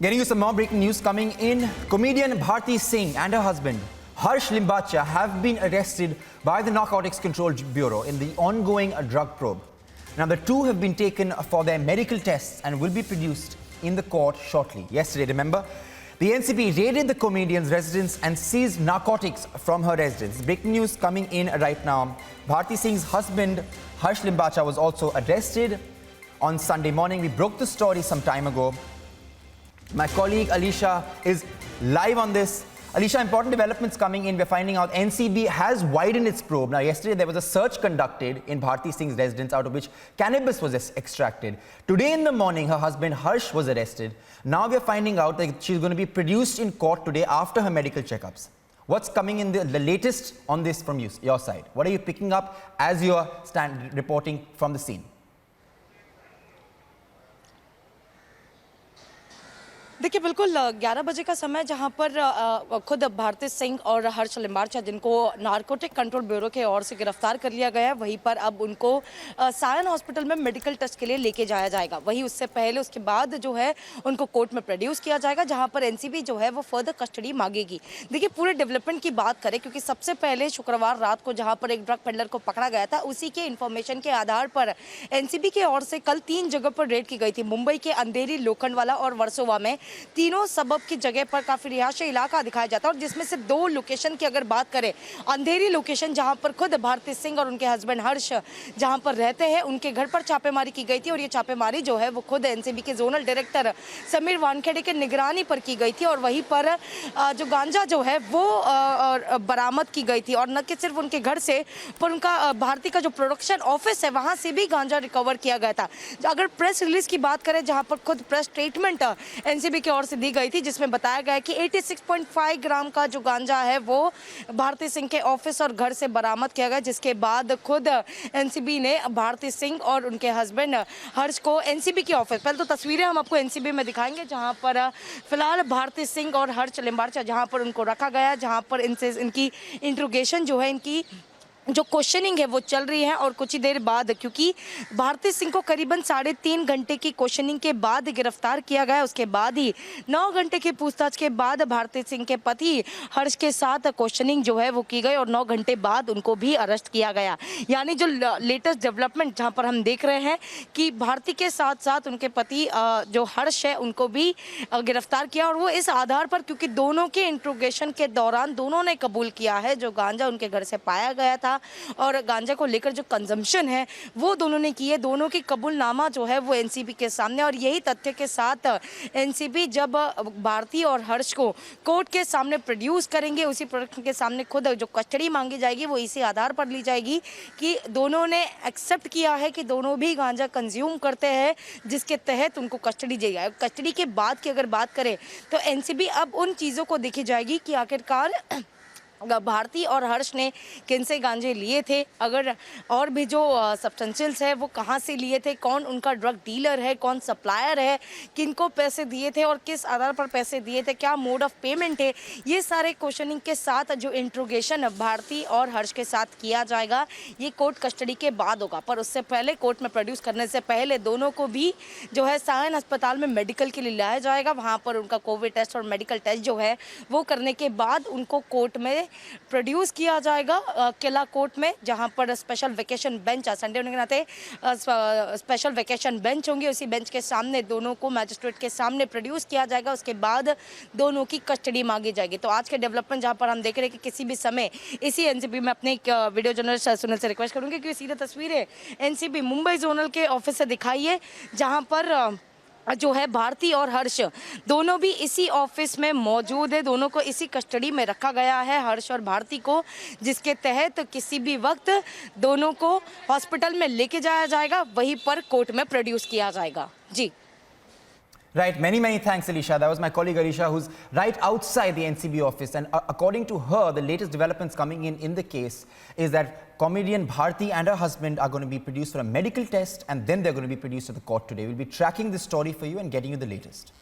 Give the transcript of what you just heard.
Getting you some more breaking news coming in. Comedian Bharti Singh and her husband Harsh Limbacha have been arrested by the Narcotics Control Bureau in the ongoing drug probe. Now, the two have been taken for their medical tests and will be produced in the court shortly. Yesterday, remember, the NCB raided the comedian's residence and seized narcotics from her residence. Breaking news coming in right now. Bharti Singh's husband Harsh Limbacha was also arrested on Sunday morning. We broke the story some time ago. My colleague Alisha is live on this. Alisha, important developments coming in. We're finding out NCB has widened its probe. Now, yesterday there was a search conducted in Bharti Singh's residence, out of which cannabis was extracted. Today in the morning, her husband Harsh was arrested. Now we're finding out that she's going to be produced in court today after her medical checkups. What's coming in the latest on this from your side? What are you picking up as you're reporting from the scene? देखिए बिल्कुल 11 बजे का समय जहां पर खुद भारती सिंह और हर्ष लिम्बाचा जिनको नारकोटिक कंट्रोल ब्यूरो के ओर से गिरफ्तार कर लिया गया है, वहीं पर अब उनको सायन हॉस्पिटल में मेडिकल टेस्ट के लिए लेके जाया जाएगा। वहीं उससे पहले उसके बाद जो है उनको कोर्ट में प्रोड्यूस किया जाएगा, जहां पर एनसीबी जो है वो फर्दर कस्टडी मांगेगी। देखिए पूरे डेवलपमेंट की बात करें, क्योंकि सबसे पहले शुक्रवार रात को जहाँ पर एक ड्रग पेडलर को पकड़ा गया था, उसी के इन्फॉर्मेशन के आधार पर एनसीबी के ओर से कल 3 जगह पर रेड की गई थी। मुंबई के अंधेरी, लोखंडवाला और वर्सोवा में तीनों सबब की जगह पर काफी रिहायशी इलाका दिखाया जाता है, और जिसमें से 2 लोकेशन की अगर बात करें, अंधेरी लोकेशन जहां पर खुद भारती सिंह और उनके हस्बैंड हर्ष जहां पर रहते हैं, उनके घर पर छापेमारी की गई थी। और ये छापेमारी जो है वो खुद एनसीबी के जोनल डायरेक्टर समीर वानखेड़े के निगरानी पर की गई थी, और वहीं पर जो गांजा जो है वो बरामद की गई थी। और न कि सिर्फ उनके घर से, पर उनका भारती का जो प्रोडक्शन ऑफिस है वहां से भी गांजा रिकवर किया गया था। अगर प्रेस रिलीज की बात करें, जहां पर खुद प्रेस स्टेटमेंट एनसीबी की ओर से दी गई थी, जिसमें बताया गया कि 86.5 ग्राम का जो गांजा है वो भारती सिंह के ऑफिस और घर से बरामद किया गया, जिसके बाद खुद एनसीबी ने भारती सिंह और उनके हस्बैंड हर्ष को एनसीबी के ऑफिस, पहले तो तस्वीरें हम आपको एनसीबी में दिखाएंगे, जहां पर फिलहाल भारती सिंह और हर्ष लिम्बाचा जहां पर उनको रखा गया, जहां पर इनसे इनकी इंट्रोगेशन जो है, इनकी जो क्वेश्चनिंग है वो चल रही है। और कुछ ही देर बाद, क्योंकि भारती सिंह को करीबन 3.5 घंटे की क्वेश्चनिंग के बाद गिरफ्तार किया गया, उसके बाद ही 9 घंटे की पूछताछ के बाद भारती सिंह के पति हर्ष के साथ क्वेश्चनिंग जो है वो की गई, और 9 घंटे बाद उनको भी अरेस्ट किया गया। यानी जो लेटेस्ट डेवलपमेंट जहां पर हम देख रहे हैं कि भारती के साथ साथ उनके पति जो हर्ष है उनको भी गिरफ्तार किया, और वो इस आधार पर, क्योंकि दोनों के इंट्रोगेशन के दौरान दोनों ने कबूल किया है जो गांजा उनके घर से पाया गया था और गांजा को लेकर जो कंजम्पशन है वो दोनों ने की है। दोनों की कबूलनामा जो है वो एनसीबी के सामने, और यही तथ्य के साथ एनसीबी जब भारती और हर्ष को कोर्ट के सामने प्रोड्यूस करेंगे, उसी प्रोडक्शन के सामने खुद जो कस्टडी मांगी जाएगी वो इसी आधार पर ली जाएगी कि दोनों ने एक्सेप्ट किया है कि दोनों भी गांजा कंज्यूम करते हैं, जिसके तहत उनको कस्टडी दी जाए। कस्टडी के बाद की अगर बात करें तो एनसीबी अब उन चीज़ों को देखी जाएगी कि आखिरकार भारती और हर्ष ने किन से गांजे लिए थे, अगर और भी जो सब्सटेंशियल्स है वो कहाँ से लिए थे, कौन उनका ड्रग डीलर है, कौन सप्लायर है, किनको पैसे दिए थे और किस आधार पर पैसे दिए थे, क्या मोड ऑफ पेमेंट है, ये सारे क्वेश्चनिंग के साथ जो इंट्रोगेशन भारती और हर्ष के साथ किया जाएगा, ये कोर्ट कस्टडी के बाद होगा। पर उससे पहले, कोर्ट में प्रोड्यूस करने से पहले दोनों को भी जो है सायन अस्पताल में मेडिकल के लिए लाया जाएगा। वहाँ पर उनका कोविड टेस्ट और मेडिकल टेस्ट जो है वो करने के बाद उनको कोर्ट में प्रोड्यूस किया जाएगा, किला कोर्ट में, जहां पर स्पेशल वेकेशन बेंच, संडे होने के नाते स्पेशल वेकेशन बेंच होंगे, उसी बेंच के सामने दोनों को मैजिस्ट्रेट के सामने प्रोड्यूस किया जाएगा। उसके बाद दोनों की कस्टडी मांगी जाएगी। तो आज के डेवलपमेंट जहां पर हम देख रहे हैं कि किसी भी समय इसी एनसीबी में अपने एक वीडियो जर्नलिस्ट सुनील से रिक्वेस्ट करूंगी कि सीधे तस्वीरें एनसीबी मुंबई जोनल के ऑफिस से दिखाइए, जहां पर जो है भारती और हर्ष दोनों भी इसी ऑफिस में मौजूद है। दोनों को इसी कस्टडी में रखा गया है, हर्ष और भारती को, जिसके तहत किसी भी वक्त दोनों को हॉस्पिटल में लेके जाया जाएगा, वहीं पर कोर्ट में प्रोड्यूस किया जाएगा। जी Right, many thanks, Alisha. That was my colleague Alisha, who's right outside the NCB office, and according to her, the latest developments coming in the case is that comedian Bharti and her husband are going to be produced for a medical test, and then they're going to be produced to the court today. We'll be tracking this story for you and getting you the latest.